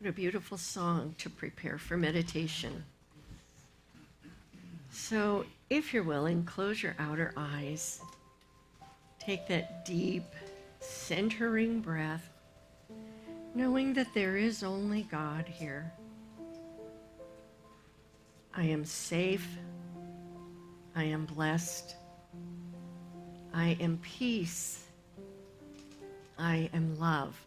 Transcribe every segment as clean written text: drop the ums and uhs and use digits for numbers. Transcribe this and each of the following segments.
a beautiful song to prepare for meditation. So if you're willing, close your outer eyes. Take that deep, centering breath, knowing that there is only God here. I am safe. I am blessed. I am peace. I am love.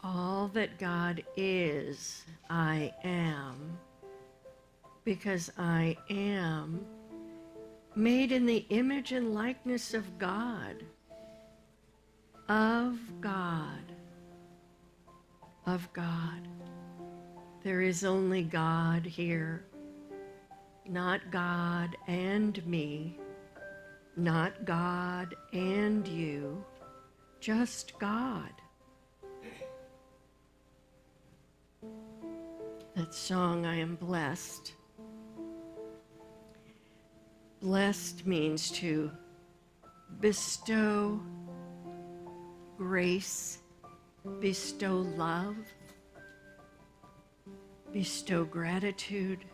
All that God is, I am, because I am made in the image and likeness of God, of God, of God. There is only God here, not God and me, not God and you, just God. That song, I am blessed. Blessed means to bestow grace, bestow love, bestow gratitude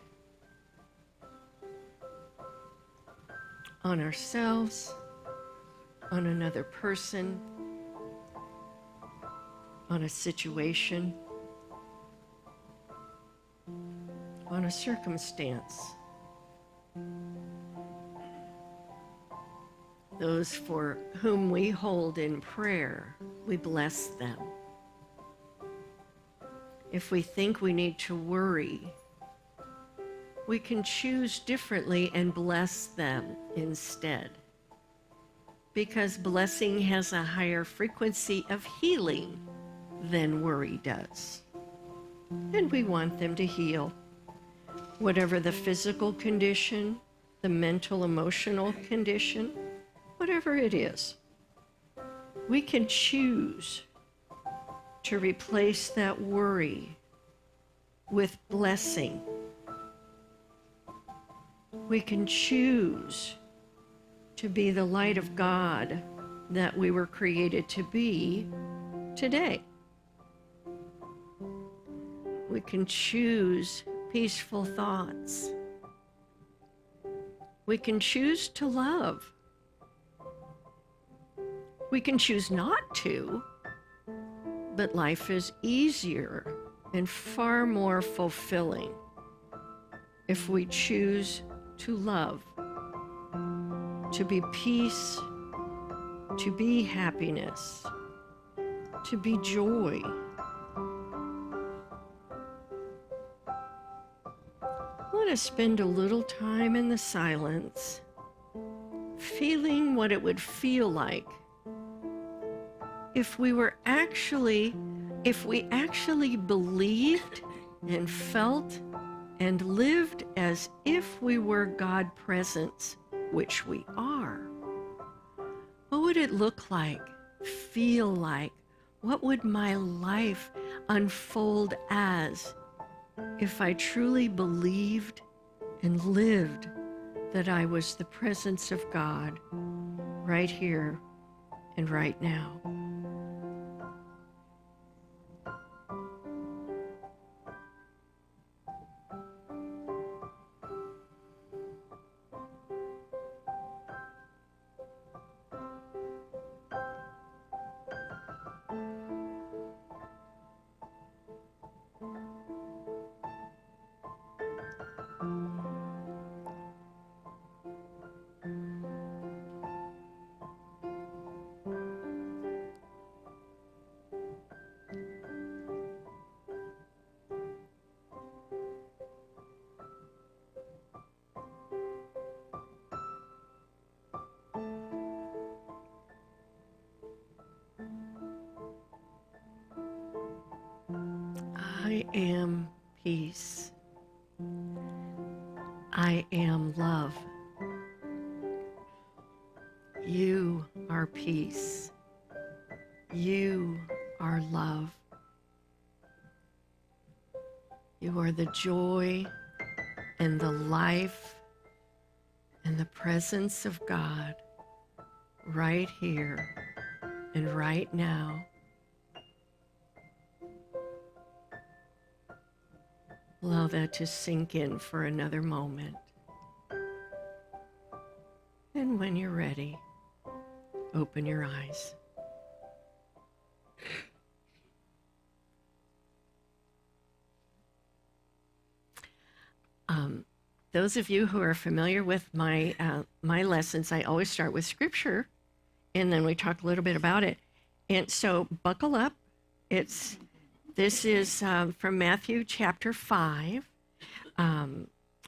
on ourselves, on another person, on a situation, on a circumstance. Those for whom we hold in prayer, we bless them. If we think we need to worry, we can choose differently and bless them instead. Because blessing has a higher frequency of healing than worry does. And we want them to heal. Whatever the physical condition, the mental, emotional condition, whatever it is, we can choose to replace that worry with blessing. We can choose to be the light of God that we were created to be today. We can choose peaceful thoughts. We can choose to love. We can choose not to, but life is easier and far more fulfilling if we choose to love, to be peace, to be happiness, to be joy. Let us spend a little time in the silence, feeling what it would feel like if we actually believed and felt and lived as if we were God presence, which we are. What would it look like, feel like? What would my life unfold as if I truly believed and lived that I was the presence of God right here and right now? I am peace. I am love. You are peace. You are love. You are the joy and the life and the presence of God right here and right now Allow that to sink in for another moment. And when you're ready, open your eyes. Those of you who are familiar with my lessons, I always start with scripture, and then we talk a little bit about it. And so buckle up. This is from Matthew chapter 5.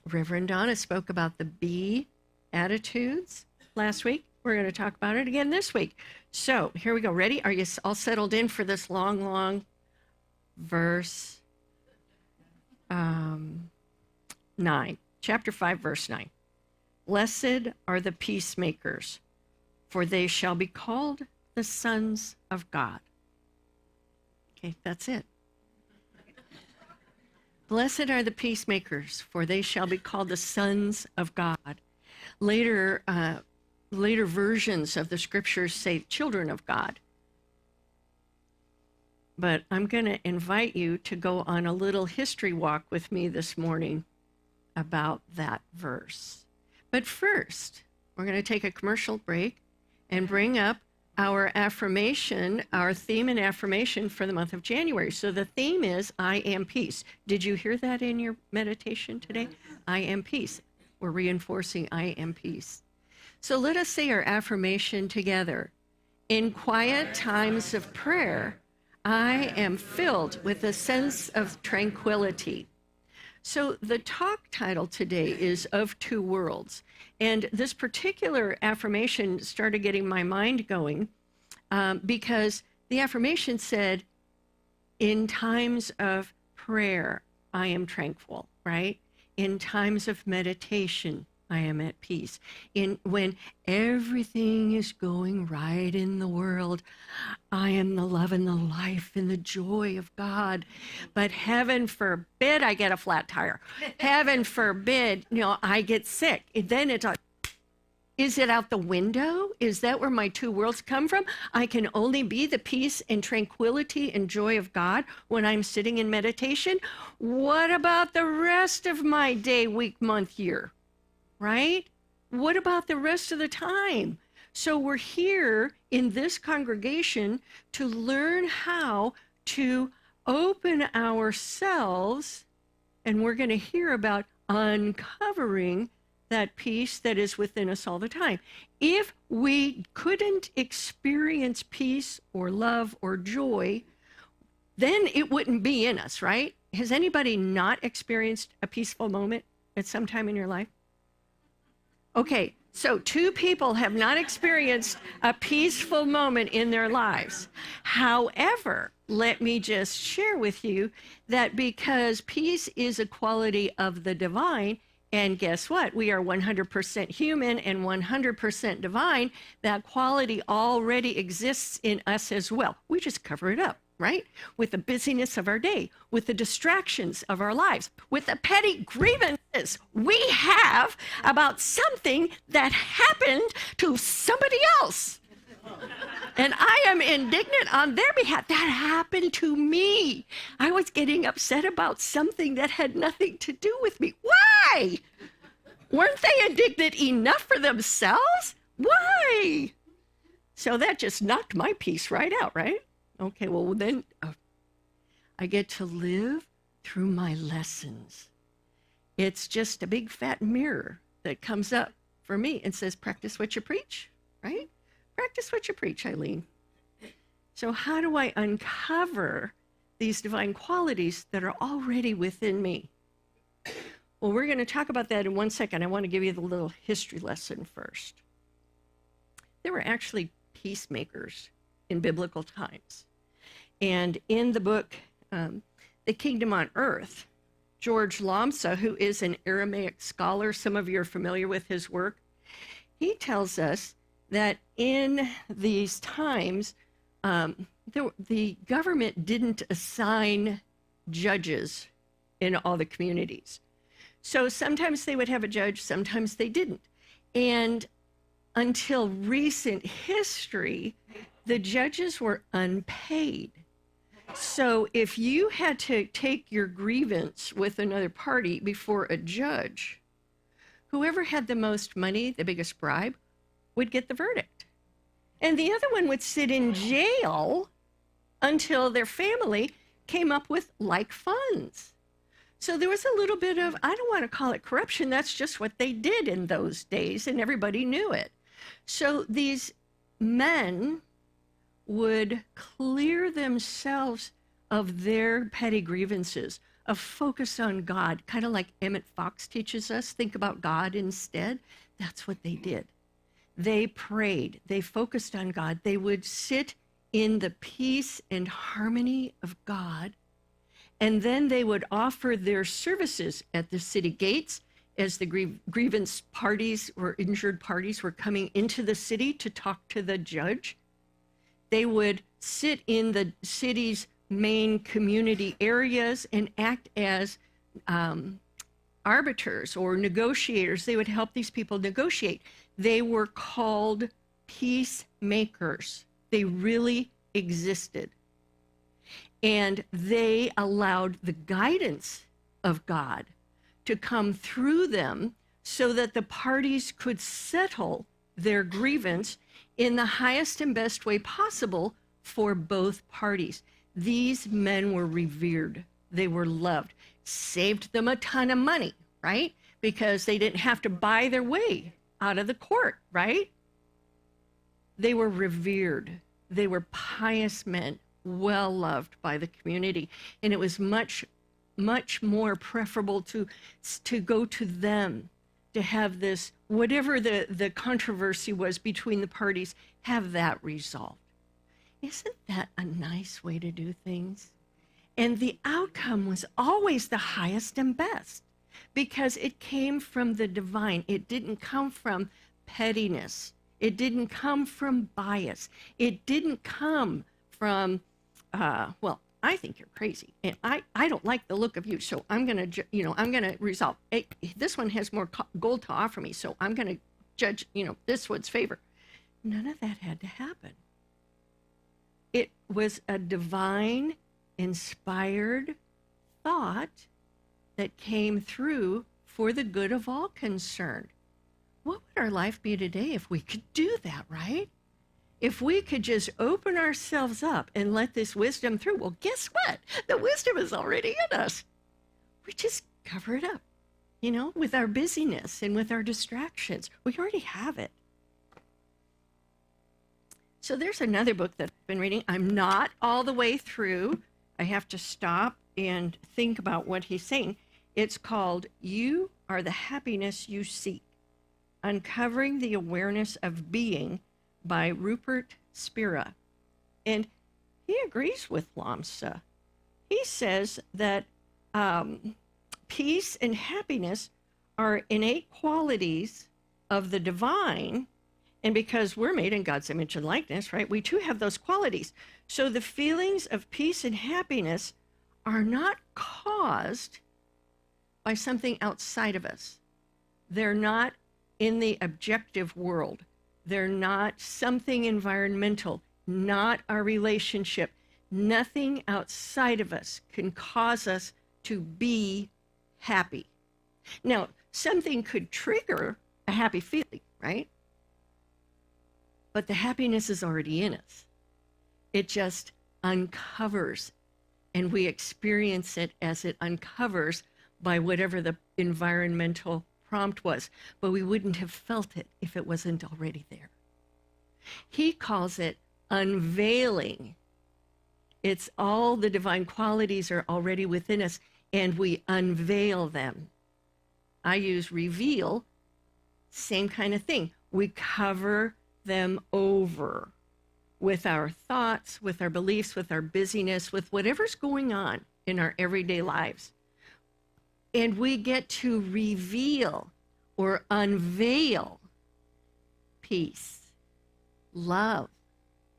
Reverend Donna spoke about the Beatitudes last week. We're going to talk about it again this week. So here we go. Ready? Are you all settled in for this long verse? 9. Chapter 5, verse 9. Blessed are the peacemakers, for they shall be called the sons of God. Okay, that's it. Blessed are the peacemakers, for they shall be called the sons of God. Later versions of the scriptures say children of God. But I'm going to invite you to go on a little history walk with me this morning about that verse. But first, we're going to take a commercial break and bring up our affirmation, our theme and affirmation for the month of January. So the theme is I am peace. Did you hear that in your meditation today? I am peace. We're reinforcing I am peace. So let us say our affirmation together. In quiet times of prayer, I am filled with a sense of tranquility. So the talk title today is Of Two Worlds. And this particular affirmation started getting my mind going because the affirmation said, in times of prayer, I am tranquil, right? In times of meditation, I am at peace. When everything is going right in the world, I am the love and the life and the joy of God. But heaven forbid I get a flat tire. Heaven forbid, I get sick. Then it's like, is it out the window? Is that where my two worlds come from? I can only be the peace and tranquility and joy of God when I'm sitting in meditation. What about the rest of my day, week, month, year? Right? What about the rest of the time? So we're here in this congregation to learn how to open ourselves, and we're going to hear about uncovering that peace that is within us all the time. If we couldn't experience peace or love or joy, then it wouldn't be in us, right? Has anybody not experienced a peaceful moment at some time in your life? Okay, so 2 people have not experienced a peaceful moment in their lives. However, let me just share with you that because peace is a quality of the divine, and guess what? We are 100% human and 100% divine. That quality already exists in us as well. We just cover it up, right? With the busyness of our day, with the distractions of our lives, with the petty grievances we have about something that happened to somebody else. And I am indignant on their behalf. That happened to me. I was getting upset about something that had nothing to do with me. Why? Weren't they indignant enough for themselves? Why? So that just knocked my peace right out, right? Okay, well then I get to live through my lessons. It's just a big fat mirror that comes up for me and says, practice what you preach, right? Practice what you preach, Eileen. So how do I uncover these divine qualities that are already within me? Well, we're going to talk about that in 1 second. I want to give you the little history lesson first. There were actually peacemakers in biblical times. And in the book, The Kingdom on Earth, George Lomsa, who is an Aramaic scholar, some of you are familiar with his work, he tells us that in these times, the government didn't assign judges in all the communities. So sometimes they would have a judge, sometimes they didn't. And until recent history, the judges were unpaid. So if you had to take your grievance with another party before a judge, whoever had the most money, the biggest bribe, would get the verdict. And the other one would sit in jail until their family came up with like funds. So there was a little bit of, I don't want to call it corruption, that's just what they did in those days, and everybody knew it. So these men would clear themselves of their petty grievances, of focus on God, kind of like Emmett Fox teaches us, think about God instead. That's what they did. They prayed, they focused on God. They would sit in the peace and harmony of God, and then they would offer their services at the city gates as the grievance parties or injured parties were coming into the city to talk to the judge. They would sit in the city's main community areas and act as arbiters or negotiators. They would help these people negotiate. They were called peacemakers. They really existed. And they allowed the guidance of God to come through them so that the parties could settle their grievance in the highest and best way possible for both parties. These men were revered. They were loved. Saved them a ton of money, right? Because they didn't have to buy their way out of the court, right? They were revered. They were pious men, well loved by the community. And it was much, much more preferable to go to them, to have this, whatever the controversy was between the parties, have that resolved. Isn't that a nice way to do things? And the outcome was always the highest and best because it came from the divine. It didn't come from pettiness. It didn't come from bias. It didn't come from, well, I think you're crazy, and I don't like the look of you, so I'm gonna, I'm gonna resolve. Hey, this one has more gold to offer me, so I'm gonna judge, this one's favor. None of that had to happen. It was a divine, inspired thought that came through for the good of all concerned. What would our life be today if we could do that, right? If we could just open ourselves up and let this wisdom through, well, guess what? The wisdom is already in us. We just cover it up, with our busyness and with our distractions. We already have it. So there's another book that I've been reading. I'm not all the way through. I have to stop and think about what he's saying. It's called You Are the Happiness You Seek, Uncovering the Awareness of Being by Rupert Spira. And he agrees with Lamsa. He says that peace and happiness are innate qualities of the divine. And because we're made in God's image and likeness, right, we too have those qualities. So the feelings of peace and happiness are not caused by something outside of us. They're not in the objective world. They're not something environmental, not our relationship. Nothing outside of us can cause us to be happy. Now, something could trigger a happy feeling, right? But the happiness is already in us. It just uncovers, and we experience it as it uncovers by whatever the environmental prompt was, but we wouldn't have felt it if it wasn't already there. He calls it unveiling. It's all the divine qualities are already within us, and we unveil them. I use reveal, same kind of thing. We cover them over with our thoughts, with our beliefs, with our busyness, with whatever's going on in our everyday lives. And we get to reveal or unveil peace, love,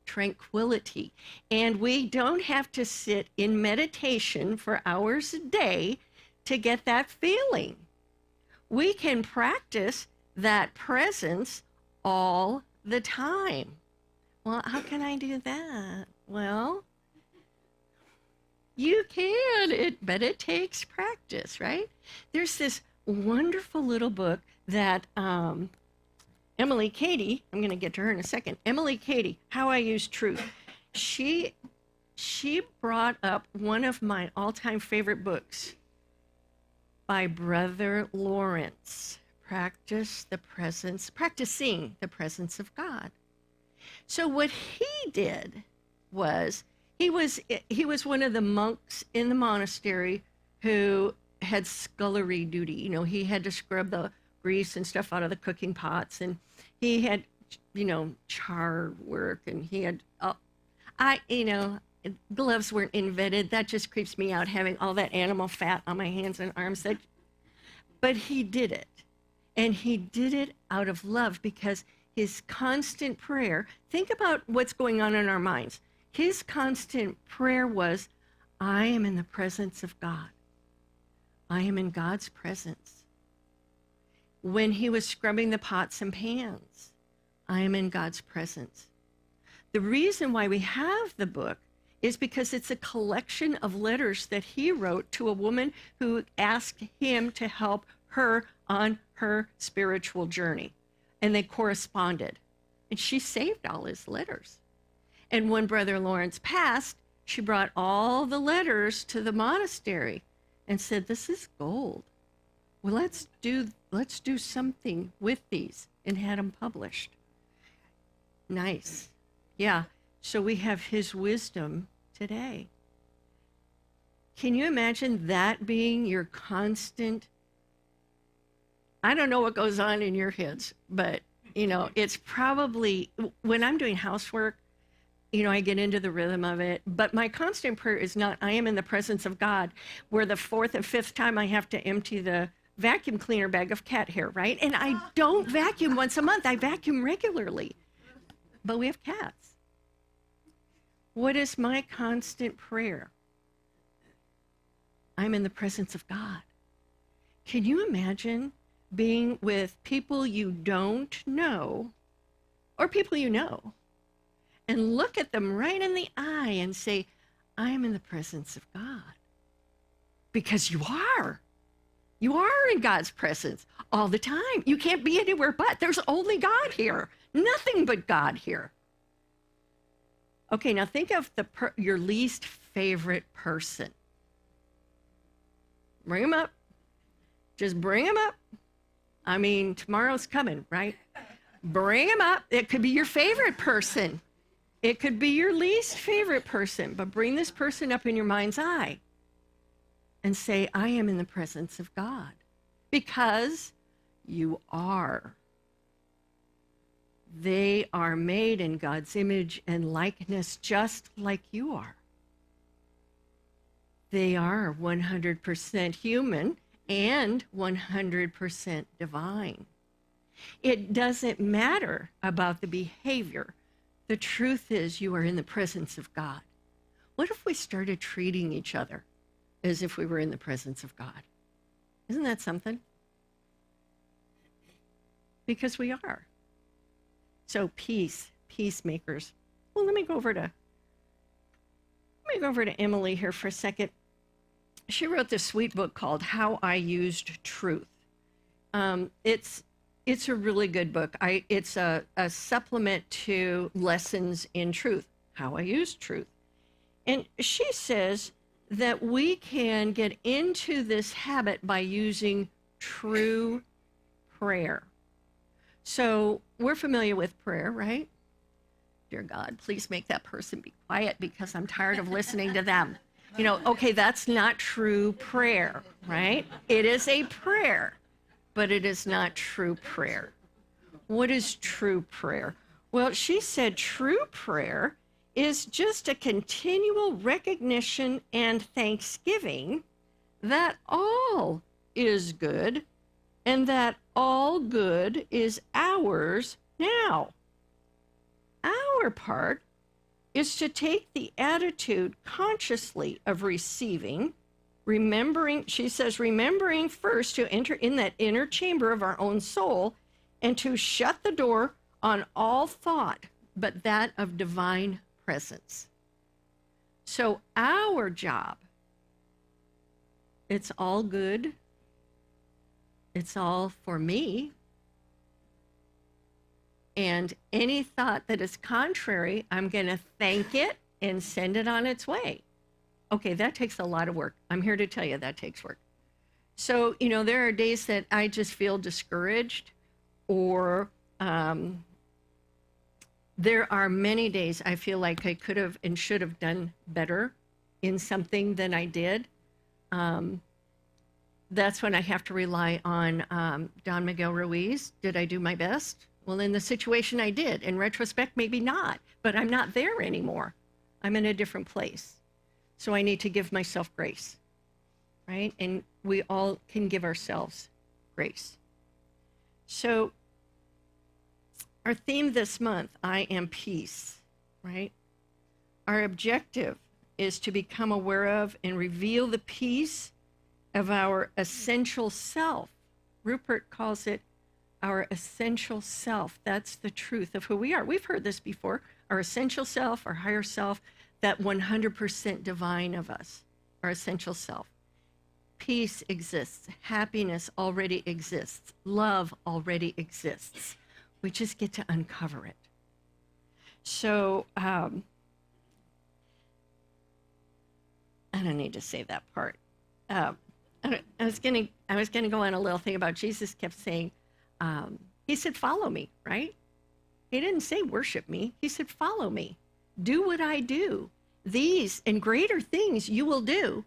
tranquility. And we don't have to sit in meditation for hours a day to get that feeling. We can practice that presence all the time. Well, how can I do that? Well, You can, but it takes practice, right? There's this wonderful little book that Emily Cady, I'm going to get to her in a second. Emily Cady, How I Use Truth. She brought up one of my all-time favorite books by Brother Lawrence, Practicing the Presence of God. So what he did was he was one of the monks in the monastery who had scullery duty. You know, he had to scrub the grease and stuff out of the cooking pots, and he had, you know, char work, and he had gloves weren't invented. That just creeps me out, having all that animal fat on my hands and arms. But he did it. And he did it out of love, because his constant prayer, think about what's going on in our minds. His constant prayer was, I am in the presence of God. I am in God's presence. When he was scrubbing the pots and pans, I am in God's presence. The reason why we have the book is because it's a collection of letters that he wrote to a woman who asked him to help her on her spiritual journey. And they corresponded. And she saved all his letters. And when Brother Lawrence passed, she brought all the letters to the monastery and said, this is gold. Well, let's do something with these, and had them published. Nice. Yeah. So we have his wisdom today. Can you imagine that being your constant? I don't know what goes on in your heads, but, you know, it's probably, when I'm doing housework, you know, I get into the rhythm of it. But my constant prayer is not, I am in the presence of God, where the fourth and fifth time I have to empty the vacuum cleaner bag of cat hair, right? And I don't vacuum once a month. I vacuum regularly. But we have cats. What is my constant prayer? I'm in the presence of God. Can you imagine being with people you don't know, or people you know, and look at them right in the eye and say, I am in the presence of God? Because you are. You are in God's presence all the time. You can't be anywhere but. There's only God here. Nothing but God here. Okay, now think of your least favorite person. Bring them up. Just bring them up. I mean, tomorrow's coming, right? Bring them up. It could be your favorite person. It could be your least favorite person, but bring this person up in your mind's eye and say, I am in the presence of God, because you are. They are made in God's image and likeness, just like you are. They are 100% human and 100% divine. It doesn't matter about the behavior. The truth is, you are in the presence of God. What if we started treating each other as if we were in the presence of God? Isn't that something? Because we are. So peacemakers. Well, let me go over to Emily here for a second. She wrote this sweet book called How I Used Truth. It's a really good book. It's a supplement to Lessons in Truth, How I Use Truth. And she says that we can get into this habit by using true prayer. So we're familiar with prayer, right? Dear God, please make that person be quiet, because I'm tired of listening to them. You know, okay, that's not true prayer, right? It is a prayer, but it is not true prayer. What is true prayer? Well, she said true prayer is just a continual recognition and thanksgiving that all is good, and that all good is ours now. Our part is to take the attitude consciously of receiving, remembering, she says, remembering first to enter in that inner chamber of our own soul, and to shut the door on all thought but that of divine presence. So our job It's all good. It's all for me. And any thought that is contrary, I'm going to thank it and send it on its way. Okay, that takes a lot of work. I'm here to tell you that takes work. So, there are days that I just feel discouraged, or there are many days I feel like I could have and should have done better in something than I did. That's when I have to rely on Don Miguel Ruiz. Did I do my best? Well, in the situation I did. In retrospect, maybe not, but I'm not there anymore. I'm in a different place. So I need to give myself grace, right? And we all can give ourselves grace. So our theme this month, I am peace, right? Our objective is to become aware of and reveal the peace of our essential self. Rupert calls it our essential self. That's the truth of who we are. We've heard this before. Our essential self, our higher self, that 100% divine of us, our essential self. Peace exists. Happiness already exists. Love already exists. We just get to uncover it. So, I don't need to say that part. I was gonna go on a little thing about Jesus kept saying, he said, follow me, right? He didn't say worship me. He said, follow me. Do what I do. These and greater things you will do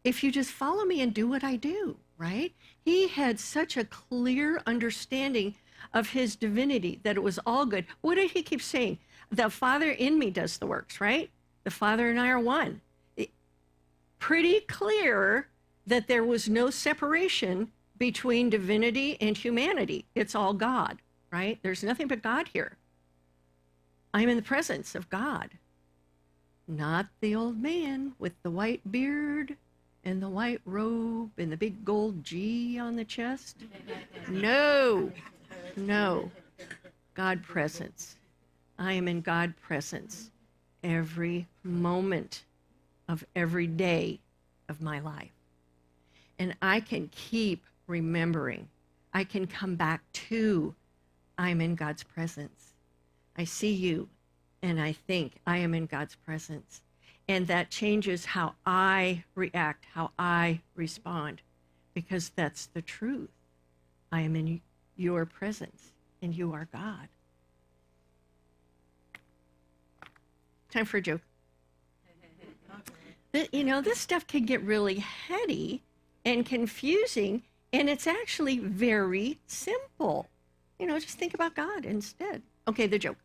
if you just follow me and do what I do, right? He had such a clear understanding of his divinity that it was all good. What did he keep saying? The Father in me does the works, right? The Father and I are one. Pretty clear that there was no separation between divinity and humanity. It's all God, right? There's nothing but God here. I'm in the presence of God, not the old man with the white beard and the white robe and the big gold G on the chest. No, God presence. I am in God presence every moment of every day of my life. And I can keep remembering. I can come back to, I'm in God's presence. I see you and I think I am in God's presence. And that changes how I react, how I respond, because that's the truth. I am in your presence and you are God. Time for a joke. This stuff can get really heady and confusing, and it's actually very simple. Just think about God instead. Okay, the joke.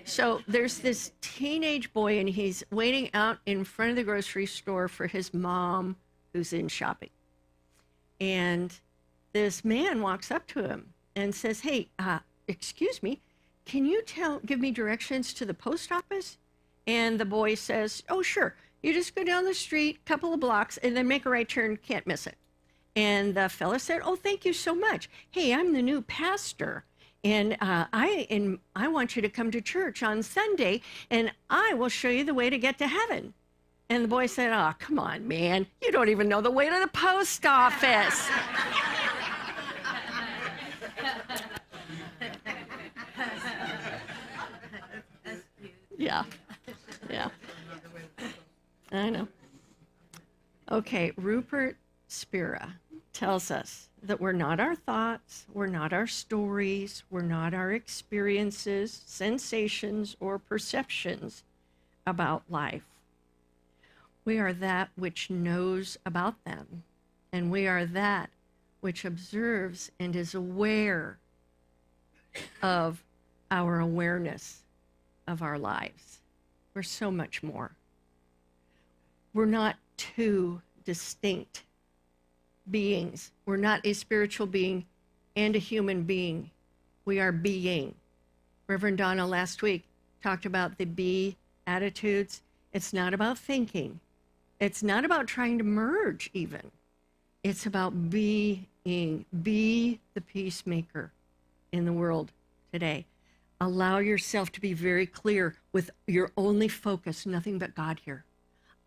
So there's this teenage boy, and he's waiting out in front of the grocery store for his mom, who's in shopping. And this man walks up to him and says, hey, excuse me, can you give me directions to the post office? And the boy says, oh, sure. You just go down the street, couple of blocks, and then make a right turn, can't miss it. And the fella said, oh, thank you so much. Hey, I'm the new pastor, and I want you to come to church on Sunday, and I will show you the way to get to heaven. And the boy said, oh, come on, man. You don't even know the way to the post office. Yeah. I know. Okay, Rupert Spira tells us that we're not our thoughts, we're not our stories, we're not our experiences, sensations, or perceptions about life. We are that which knows about them, and we are that which observes and is aware of our awareness of our lives. We're so much more. We're not two distinct beings. We're not a spiritual being and a human being. We are being. Reverend Donna last week talked about the be attitudes. It's not about thinking. It's not about trying to merge even. It's about being. Be the peacemaker in the world today. Allow yourself to be very clear with your only focus, nothing but God here.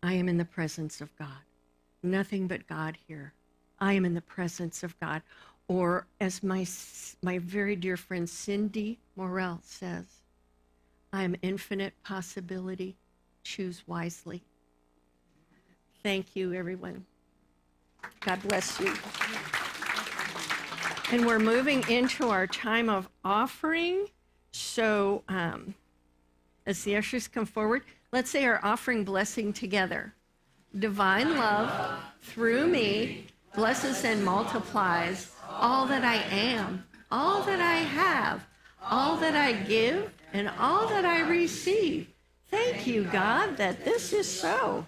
I am in the presence of God. nothing but God here. I am in the presence of God. Or as my very dear friend Cindy Morell says, I am infinite possibility. Choose wisely. Thank you, everyone. God bless you. And we're moving into our time of offering. So as the ushers come forward, let's say our offering blessing together. Divine love through me blesses and multiplies all that I am, all that I have, all that I give, and all that I receive. Thank you, God, that this is so.